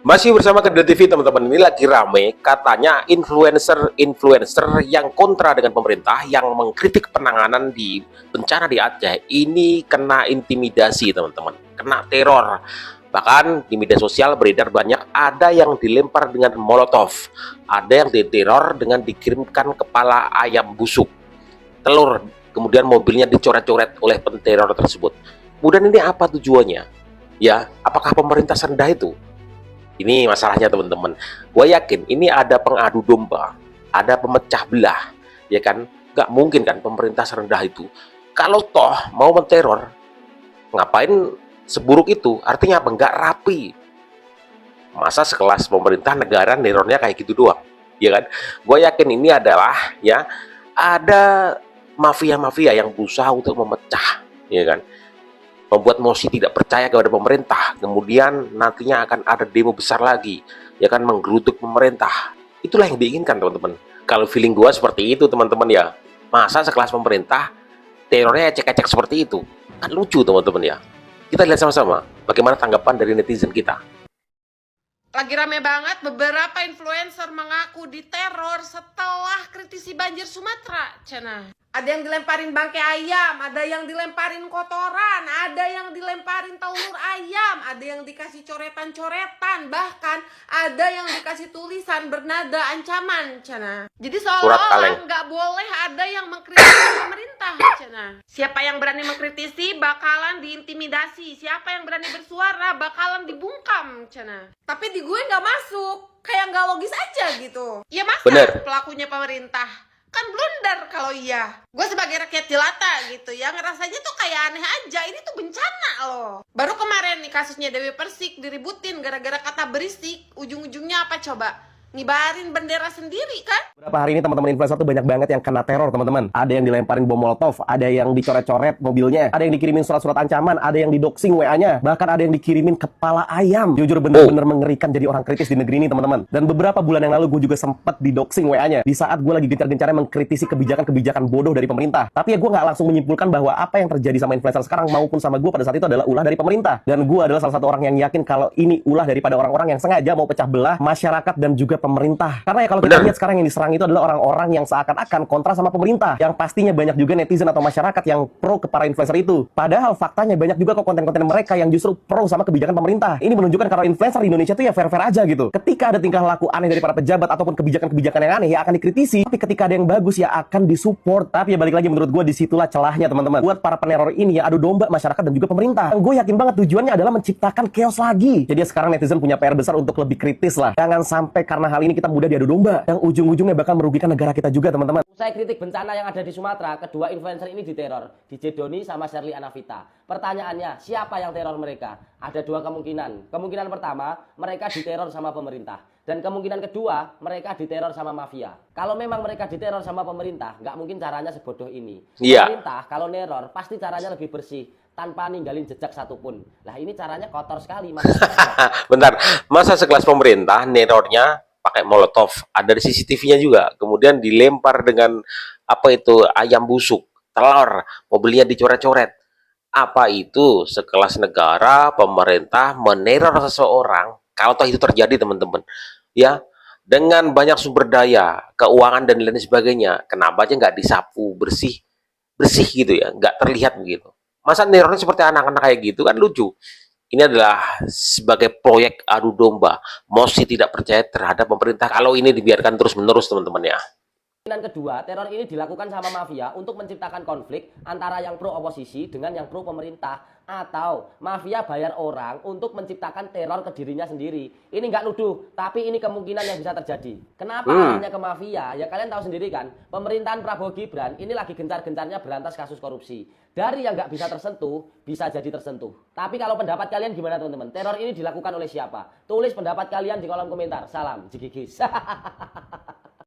Masih bersama Kedai TV teman-teman, ini lagi rame katanya influencer yang kontra dengan pemerintah yang mengkritik penanganan di bencana di Aceh ini kena intimidasi teman-teman, kena teror. Bahkan di media sosial beredar banyak ada yang dilempar dengan molotov, ada yang diteror dengan dikirimkan kepala ayam busuk, telur, kemudian mobilnya dicoret-coret oleh penteror tersebut. Kemudian ini apa tujuannya? Ya, apakah pemerintah serendah itu? Ini masalahnya teman-teman. Gue yakin ini ada pengadu domba, ada pemecah belah, ya kan? Gak mungkin kan pemerintah serendah itu. Kalau toh mau menteror, ngapain seburuk itu? Artinya apa? Nggak rapi. Masa sekelas pemerintah negara nerornya kayak gitu doang, ya kan? Gue yakin ini adalah ya ada mafia-mafia yang berusaha untuk memecah, ya kan? Membuat Mosi tidak percaya kepada pemerintah, kemudian nantinya akan ada demo besar lagi, ya kan, menggeruduk pemerintah. Itulah yang diinginkan teman-teman. Kalau feeling gua seperti itu teman-teman ya. Masa sekelas pemerintah terornya ecek-ecek seperti itu? Kan lucu teman-teman ya. Kita lihat sama-sama bagaimana tanggapan dari netizen kita. Lagi rame banget, beberapa influencer mengaku diteror setelah kritisi banjir Sumatera, Cina. Ada yang dilemparin bangkai ayam, ada yang dilemparin kotoran, ada yang dilemparin telur ayam, ada yang dikasih coretan-coretan, bahkan ada yang dikasih tulisan bernada ancaman, Cina. Jadi seolah-olah nggak boleh ada yang mengkritisi pemerintah, Cina. Siapa yang berani mengkritisi bakalan diintimidasi, siapa yang berani bersuara bakalan dibungkam, Cina. Tapi di gue nggak masuk, kayak nggak logis aja gitu. Ya masa pelakunya pemerintah? Kan blunder kalau iya. Gue sebagai rakyat jelata gitu ya, ngerasanya tuh kayak aneh aja. Ini tuh bencana loh. Baru kemarin nih kasusnya Dewi Persik diributin gara-gara kata berisik. Ujung-ujungnya apa coba? Ngibarin bendera sendiri kan? Beberapa hari ini teman-teman influencer tuh banyak banget yang kena teror teman-teman. Ada yang dilemparin bom molotov, ada yang dicoret-coret mobilnya, ada yang dikirimin surat-surat ancaman, ada yang didoxing WA-nya, bahkan ada yang dikirimin kepala ayam. Jujur bener-bener mengerikan jadi orang kritis di negeri ini teman-teman. Dan beberapa bulan yang lalu gue juga sempat didoxing WA-nya di saat gue lagi gencar-gencarnya mengkritisi kebijakan-kebijakan bodoh dari pemerintah. Tapi ya gue nggak langsung menyimpulkan bahwa apa yang terjadi sama influencer sekarang maupun sama gue pada saat itu adalah ulah dari pemerintah. Dan gue adalah salah satu orang yang yakin kalau ini ulah daripada orang-orang yang sengaja mau pecah belah masyarakat dan juga pemerintah. Karena ya kalau kita lihat sekarang yang diserang itu adalah orang-orang yang seakan-akan kontra sama pemerintah, yang pastinya banyak juga netizen atau masyarakat yang pro ke para influencer itu. Padahal faktanya banyak juga kok konten-konten mereka yang justru pro sama kebijakan pemerintah. Ini menunjukkan kalau influencer di Indonesia tuh ya fair-fair aja gitu. Ketika ada tingkah laku aneh dari para pejabat ataupun kebijakan-kebijakan yang aneh ya akan dikritisi, tapi ketika ada yang bagus ya akan disupport. Tapi ya balik lagi menurut gue disitulah celahnya teman-teman. Buat para peneror ini ya adu domba masyarakat dan juga pemerintah. Yang gue yakin banget tujuannya adalah menciptakan chaos lagi. Jadi ya sekarang netizen punya PR besar untuk lebih kritis lah. Jangan sampai karena hal ini kita mudah diadu domba yang ujung-ujungnya bakal merugikan negara kita juga teman-teman. Usai kritik bencana yang ada di Sumatera, kedua influencer ini diteror, DJ Doni sama Sherly Anavita. Pertanyaannya, siapa yang teror mereka? Ada dua kemungkinan. Kemungkinan pertama, mereka diteror sama pemerintah. Dan kemungkinan kedua, mereka diteror sama mafia. Kalau memang mereka diteror sama pemerintah, nggak mungkin caranya sebodoh ini. Pemerintah kalau neror, pasti caranya lebih bersih, tanpa ninggalin jejak satupun. Lah ini caranya kotor sekali, Mas. Bentar, masa sekelas pemerintah nerornya pakai molotov, ada di CCTV-nya juga, kemudian dilempar dengan apa itu ayam busuk, telur, mobilnya dicoret-coret. Apa itu sekelas negara pemerintah meneror seseorang? Kalau toh itu terjadi teman-teman, ya dengan banyak sumber daya, keuangan dan lain sebagainya, kenapa aja nggak disapu bersih bersih gitu ya, nggak terlihat begitu? Masa nerornya seperti anak-anak kayak gitu kan lucu. Ini adalah sebagai proyek adu domba. Mosi tidak percaya terhadap pemerintah kalau ini dibiarkan terus-menerus teman-teman ya. Kemungkinan kedua, teror ini dilakukan sama mafia untuk menciptakan konflik antara yang pro oposisi dengan yang pro pemerintah. Atau mafia bayar orang untuk menciptakan teror ke dirinya sendiri. Ini nggak nuduh, tapi ini kemungkinan yang bisa terjadi. Kenapa hanya ke mafia? Ya kalian tahu sendiri kan, pemerintahan Prabowo Gibran ini lagi gencar-gencarnya berantas kasus korupsi. Dari yang nggak bisa tersentuh, bisa jadi tersentuh. Tapi kalau pendapat kalian gimana teman-teman? Teror ini dilakukan oleh siapa? Tulis pendapat kalian di kolom komentar. Salam, jigigis.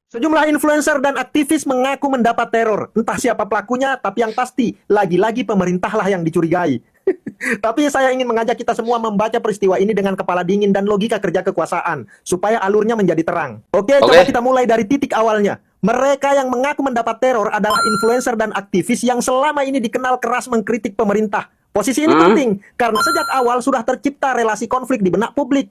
Sejumlah influencer dan aktivis mengaku mendapat teror. Entah siapa pelakunya, tapi yang pasti, lagi-lagi pemerintahlah yang dicurigai. Tapi saya ingin mengajak kita semua membaca peristiwa ini dengan kepala dingin dan logika kerja kekuasaan, supaya alurnya menjadi terang. Oke, coba kita mulai dari titik awalnya. Mereka yang mengaku mendapat teror adalah influencer dan aktivis yang selama ini dikenal keras mengkritik pemerintah. Posisi ini penting, karena sejak awal sudah tercipta relasi konflik di benak publik.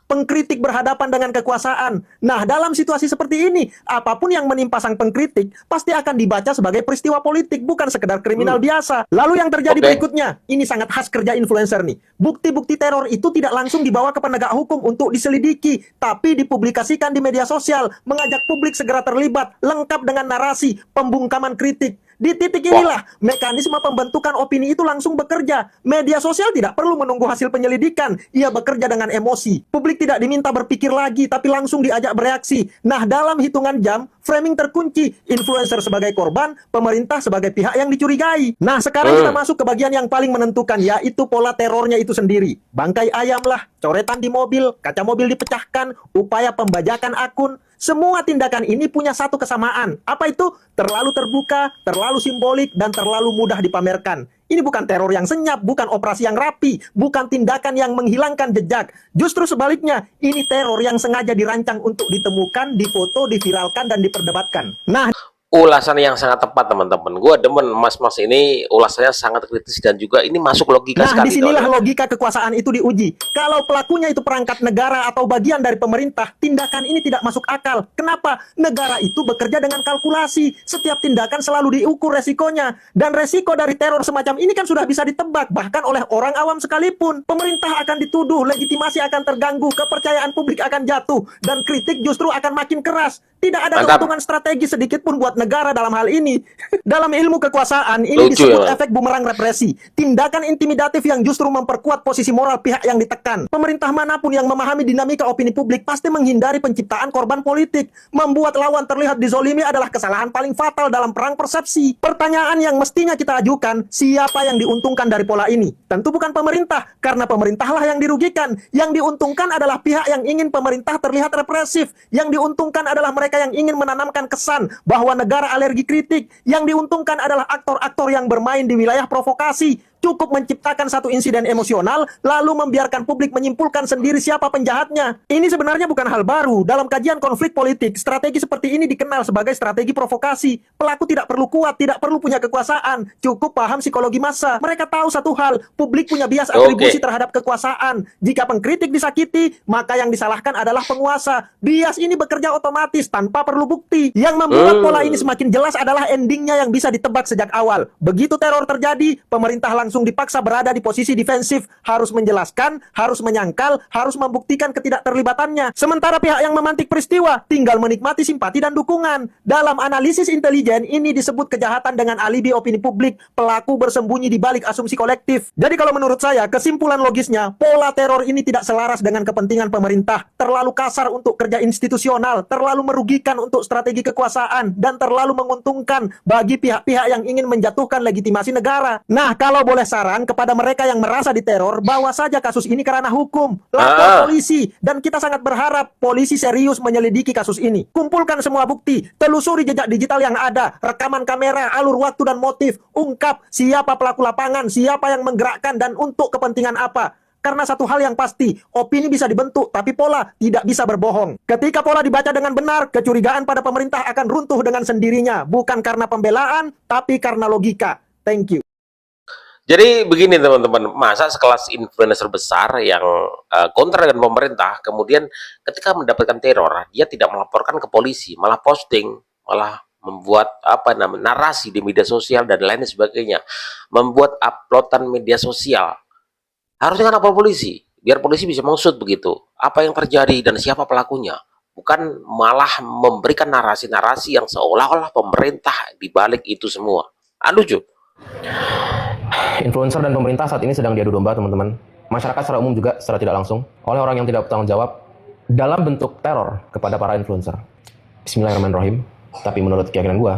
Pengkritik berhadapan dengan kekuasaan. Nah, dalam situasi seperti ini, apapun yang menimpa sang pengkritik pasti akan dibaca sebagai peristiwa politik, bukan sekedar kriminal biasa. Lalu yang terjadi Oke. berikutnya, ini sangat khas kerja influencer nih. Bukti-bukti teror itu tidak langsung dibawa ke penegak hukum untuk diselidiki, tapi dipublikasikan di media sosial, mengajak publik segera terlibat, lengkap dengan narasi, pembungkaman kritik. Di titik inilah mekanisme pembentukan opini itu langsung bekerja. Media sosial tidak perlu menunggu hasil penyelidikan. Ia bekerja dengan emosi. Publik tidak diminta berpikir lagi, tapi langsung diajak bereaksi. Nah, dalam hitungan jam, framing terkunci. Influencer sebagai korban, pemerintah sebagai pihak yang dicurigai. Nah, sekarang kita masuk ke bagian yang paling menentukan, yaitu pola terornya itu sendiri. Bangkai ayam lah, coretan di mobil, kaca mobil dipecahkan, upaya pembajakan akun. Semua tindakan ini punya satu kesamaan. Apa itu? Terlalu terbuka, terlalu simbolik, dan terlalu mudah dipamerkan. Ini bukan teror yang senyap, bukan operasi yang rapi, bukan tindakan yang menghilangkan jejak. Justru sebaliknya, ini teror yang sengaja dirancang untuk ditemukan, difoto, diviralkan, dan diperdebatkan. Nah, Ulasan yang sangat tepat teman-teman. Gue demen mas-mas ini ulasannya sangat kritis dan juga ini masuk logika Nah, sekali. disinilah teman-teman. logika kekuasaan itu diuji. Kalau pelakunya itu perangkat negara atau bagian dari pemerintah, tindakan ini tidak masuk akal. Kenapa? Negara itu bekerja dengan kalkulasi. Setiap tindakan selalu diukur resikonya. Dan resiko dari teror semacam ini kan sudah bisa ditebak, bahkan oleh orang awam sekalipun. Pemerintah akan dituduh, legitimasi akan terganggu, kepercayaan publik akan jatuh, dan kritik justru akan makin keras. Tidak ada Mantap. keuntungan strategi sedikit pun buat negara dalam hal ini. Dalam ilmu kekuasaan, ini Lucu disebut ya. efek bumerang represi. Tindakan intimidatif yang justru memperkuat posisi moral pihak yang ditekan. Pemerintah manapun yang memahami dinamika opini publik pasti menghindari penciptaan korban politik. Membuat lawan terlihat dizolimi adalah kesalahan paling fatal dalam perang persepsi. Pertanyaan yang mestinya kita ajukan, siapa yang diuntungkan dari pola ini? Tentu bukan pemerintah, karena pemerintahlah yang dirugikan. Yang diuntungkan adalah pihak yang ingin pemerintah terlihat represif. Yang diuntungkan adalah mereka yang ingin menanamkan kesan bahwa negara alergi kritik. Yang diuntungkan adalah aktor-aktor yang bermain di wilayah provokasi. Cukup menciptakan satu insiden emosional, lalu membiarkan publik menyimpulkan sendiri siapa penjahatnya. Ini sebenarnya bukan hal baru. Dalam kajian konflik politik, strategi seperti ini dikenal sebagai strategi provokasi. Pelaku tidak perlu kuat, tidak perlu punya kekuasaan. Cukup paham psikologi massa. Mereka tahu satu hal, publik punya bias atribusi terhadap kekuasaan. Jika pengkritik disakiti, maka yang disalahkan adalah penguasa. Bias ini bekerja otomatis tanpa perlu bukti. Yang membuat pola ini semakin jelas adalah endingnya yang bisa ditebak sejak awal. Begitu teror terjadi, pemerintah langsung dipaksa berada di posisi defensif, harus menjelaskan, harus menyangkal, harus membuktikan ketidakterlibatannya. Sementara pihak yang memantik peristiwa tinggal menikmati simpati dan dukungan. Dalam analisis intelijen, ini disebut kejahatan dengan alibi opini publik. Pelaku bersembunyi di balik asumsi kolektif. Jadi kalau menurut saya, kesimpulan logisnya, pola teror ini tidak selaras dengan kepentingan pemerintah. Terlalu kasar untuk kerja institusional, terlalu merugikan untuk strategi kekuasaan, dan terlalu menguntungkan bagi pihak-pihak yang ingin menjatuhkan legitimasi negara. Nah, kalau boleh saran kepada mereka yang merasa diteror, bawa saja kasus ini ke ranah hukum, lapor polisi, dan kita sangat berharap polisi serius menyelidiki kasus ini. Kumpulkan semua bukti, telusuri jejak digital yang ada, rekaman kamera, alur waktu dan motif, ungkap siapa pelaku lapangan, siapa yang menggerakkan, dan untuk kepentingan apa. Karena satu hal yang pasti, opini bisa dibentuk, tapi pola tidak bisa berbohong. Ketika pola dibaca dengan benar, kecurigaan pada pemerintah akan runtuh dengan sendirinya, bukan karena pembelaan, tapi karena logika. Thank you. Jadi begini teman-teman, masa sekelas influencer besar yang kontra dengan pemerintah, kemudian ketika mendapatkan teror, dia tidak melaporkan ke polisi, malah posting, malah membuat narasi di media sosial dan lain sebagainya, membuat uploadan media sosial. Harusnya kan lapor polisi, biar polisi bisa mengusut begitu apa yang terjadi dan siapa pelakunya, bukan malah memberikan narasi-narasi yang seolah-olah pemerintah di balik itu semua. Lucu. Influencer dan pemerintah saat ini sedang diadu domba, teman-teman. Masyarakat secara umum juga secara tidak langsung oleh orang yang tidak bertanggung jawab dalam bentuk teror kepada para influencer. Bismillahirrahmanirrahim. Tapi menurut keyakinan gue,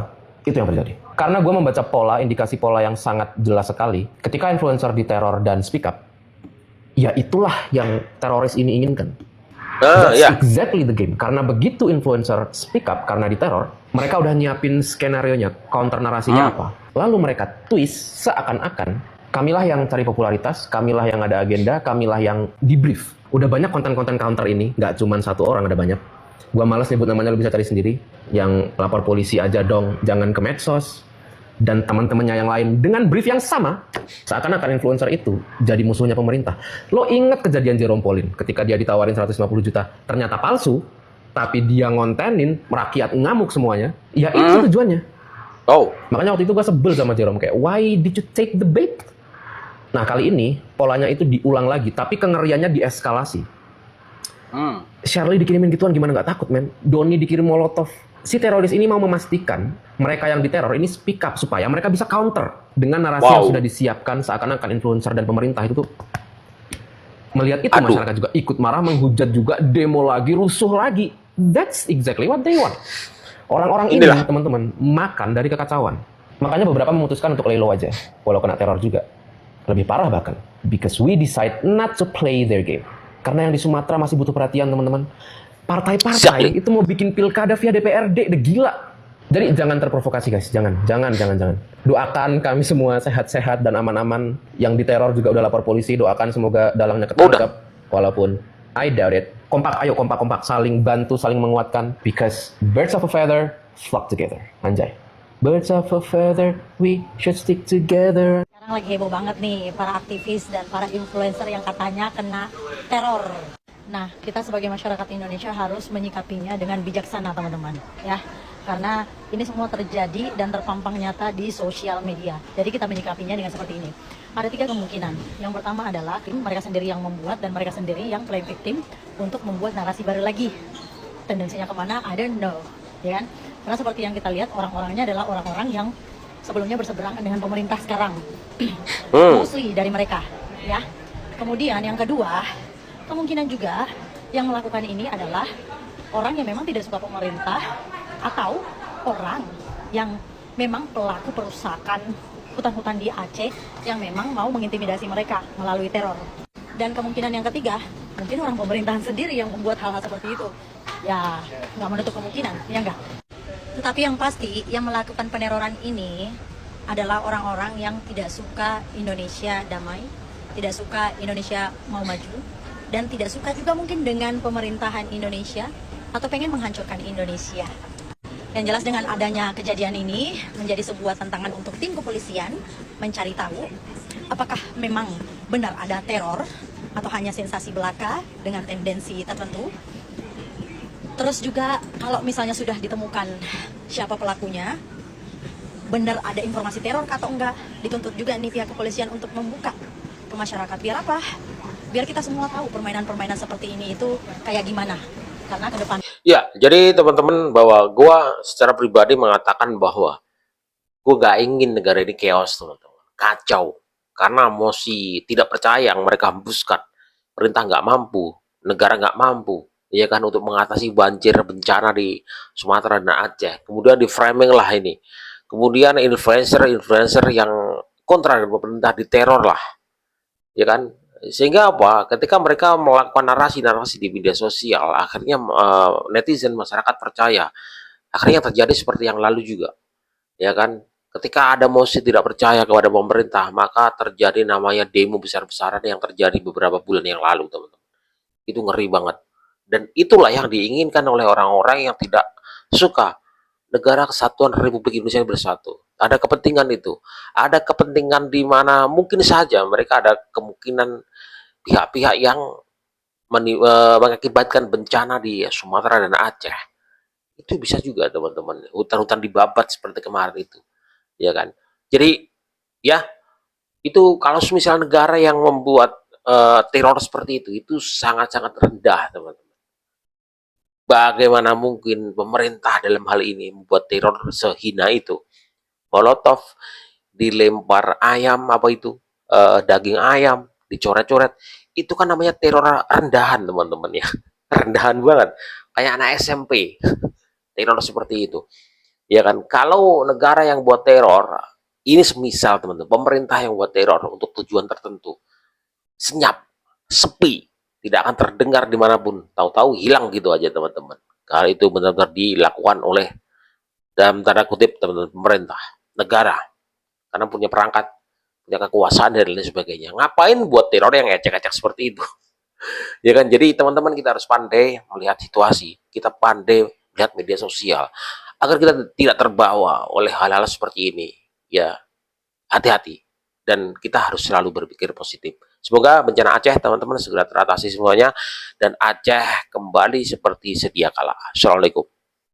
itu yang terjadi. Karena gue membaca pola, indikasi pola yang sangat jelas sekali. Ketika influencer diteror dan speak up, ya itulah yang teroris ini inginkan. That's exactly the game. Karena begitu influencer speak up karena diteror, mereka udah nyiapin skenario-nya, counter narasinya apa. Lalu mereka twist seakan-akan kamilah yang cari popularitas, kamilah yang ada agenda, kamilah yang di-brief. Udah banyak konten-konten counter ini, nggak cuma satu orang, ada banyak. Gua malas nyebut namanya, lu bisa cari sendiri. Yang lapor polisi aja dong, jangan ke medsos. dan teman-temannya yang lain dengan brief yang sama, seakan-akan influencer itu jadi musuhnya pemerintah. Lo inget kejadian Jerome Pauline ketika dia ditawarin 150 juta, ternyata palsu, tapi dia ngontenin, rakyat ngamuk semuanya. Ya itu tujuannya. Oh, Makanya waktu itu gue sebel sama Jerome, kayak, why did you take the bait? Nah, kali ini polanya itu diulang lagi, tapi kengeriannya dieskalasi. Shirley dikirimin gituan gimana nggak takut, men? Doni dikirim molotov. Si teroris ini mau memastikan mereka yang diteror ini speak up supaya mereka bisa counter dengan narasi yang sudah disiapkan, seakan-akan influencer dan pemerintah itu tuh melihat itu. Masyarakat juga ikut marah, menghujat juga, demo lagi, rusuh lagi. That's exactly what they want. Orang-orang ini, teman-teman, makan dari kekacauan. Makanya beberapa memutuskan untuk lay low aja, walau kena teror juga. Lebih parah bahkan, because we decide not to play their game. Karena yang di Sumatera masih butuh perhatian, teman-teman. Partai-partai itu mau bikin pilkada via DPRD, udah gila. Jadi jangan terprovokasi, guys. Jangan. Doakan kami semua sehat-sehat dan aman-aman. Yang diteror juga udah lapor polisi. Doakan semoga dalangnya ketangkap. Walaupun I doubt it. Kompak, ayo kompak. Saling bantu, saling menguatkan. Because birds of a feather flock together. Anjay. Birds of a feather, we should stick together. Sekarang lagi heboh banget nih para aktivis dan para influencer yang katanya kena teror. Nah, kita sebagai masyarakat Indonesia harus menyikapinya dengan bijaksana, teman-teman, ya. Karena ini semua terjadi dan terpampang nyata di sosial media. Jadi kita menyikapinya dengan seperti ini. Ada 3 kemungkinan. Yang pertama adalah mereka sendiri yang membuat dan mereka sendiri yang claim victim untuk membuat narasi baru lagi. Tendensinya kemana? I don't know, ya kan? Karena seperti yang kita lihat, orang-orangnya adalah orang-orang yang sebelumnya berseberangan dengan pemerintah sekarang. Mostly dari mereka, ya. Kemudian yang kedua, kemungkinan juga yang melakukan ini adalah orang yang memang tidak suka pemerintah atau orang yang memang pelaku perusakan hutan-hutan di Aceh yang memang mau mengintimidasi mereka melalui teror. Dan kemungkinan yang ketiga, mungkin orang pemerintahan sendiri yang membuat hal-hal seperti itu. Ya, nggak menutup kemungkinan, ya nggak? Tetapi yang pasti, yang melakukan peneroran ini adalah orang-orang yang tidak suka Indonesia damai, tidak suka Indonesia mau maju, dan tidak suka juga mungkin dengan pemerintahan Indonesia atau pengen menghancurkan Indonesia. Yang jelas dengan adanya kejadian ini menjadi sebuah tantangan untuk tim kepolisian mencari tahu apakah memang benar ada teror atau hanya sensasi belaka dengan tendensi tertentu. Terus juga kalau misalnya sudah ditemukan siapa pelakunya, benar ada informasi teror atau enggak, dituntut juga nih pihak kepolisian untuk membuka ke masyarakat. Biar apa? Biar kita semua tahu permainan-permainan seperti ini itu kayak gimana. Karena ke depan. ya, jadi teman-teman, bahwa gua secara pribadi mengatakan bahwa gua gak ingin negara ini chaos, teman-teman. Kacau. Karena emosi tidak percaya yang mereka hembuskan. Pemerintah nggak mampu, negara nggak mampu, ya kan, untuk mengatasi banjir bencana di Sumatera dan Aceh. Kemudian di framing lah ini. Kemudian influencer yang kontra dengan pemerintah diteror lah, ya kan. Sehingga apa? Ketika mereka melakukan narasi-narasi di media sosial, akhirnya netizen, masyarakat percaya. Akhirnya yang terjadi seperti yang lalu juga, ya kan. Ketika ada emosi tidak percaya kepada pemerintah, maka terjadi namanya demo besar-besaran yang terjadi beberapa bulan yang lalu, teman-teman. Itu ngeri banget. Dan itulah yang diinginkan oleh orang-orang yang tidak suka negara kesatuan Republik Indonesia bersatu. Ada kepentingan itu. Ada kepentingan di mana mungkin saja mereka ada kemungkinan pihak-pihak yang mengakibatkan bencana di Sumatera dan Aceh. Itu bisa juga, teman-teman. Hutan-hutan dibabat seperti kemarin itu, ya kan. Jadi ya, itu kalau misalnya negara yang membuat teror seperti itu sangat-sangat rendah, teman-teman. Bagaimana mungkin pemerintah dalam hal ini membuat teror sehina itu? Molotov dilempar ayam, apa itu, daging ayam dicoret-coret, itu kan namanya teror rendahan, teman-teman, ya. Rendahan banget, kayak anak SMP. Teror seperti itu, ya kan. Kalau negara yang buat teror ini, semisal teman-teman pemerintah yang buat teror untuk tujuan tertentu, senyap, sepi, tidak akan terdengar dimanapun, tahu-tahu hilang gitu aja, teman-teman. Kalau itu benar-benar dilakukan oleh, dalam tanda kutip, teman-teman, pemerintah, negara, karena punya perangkat, punya kekuasaan dan lain sebagainya. Ngapain buat teror yang ecek-ecek seperti itu? Ya kan. Jadi teman-teman, kita harus pandai melihat situasi, kita pandai melihat media sosial, agar kita tidak terbawa oleh hal-hal seperti ini, ya hati-hati. Dan kita harus selalu berpikir positif. Semoga bencana Aceh teman-teman segera teratasi semuanya dan Aceh kembali seperti sedia kala. Assalamualaikum.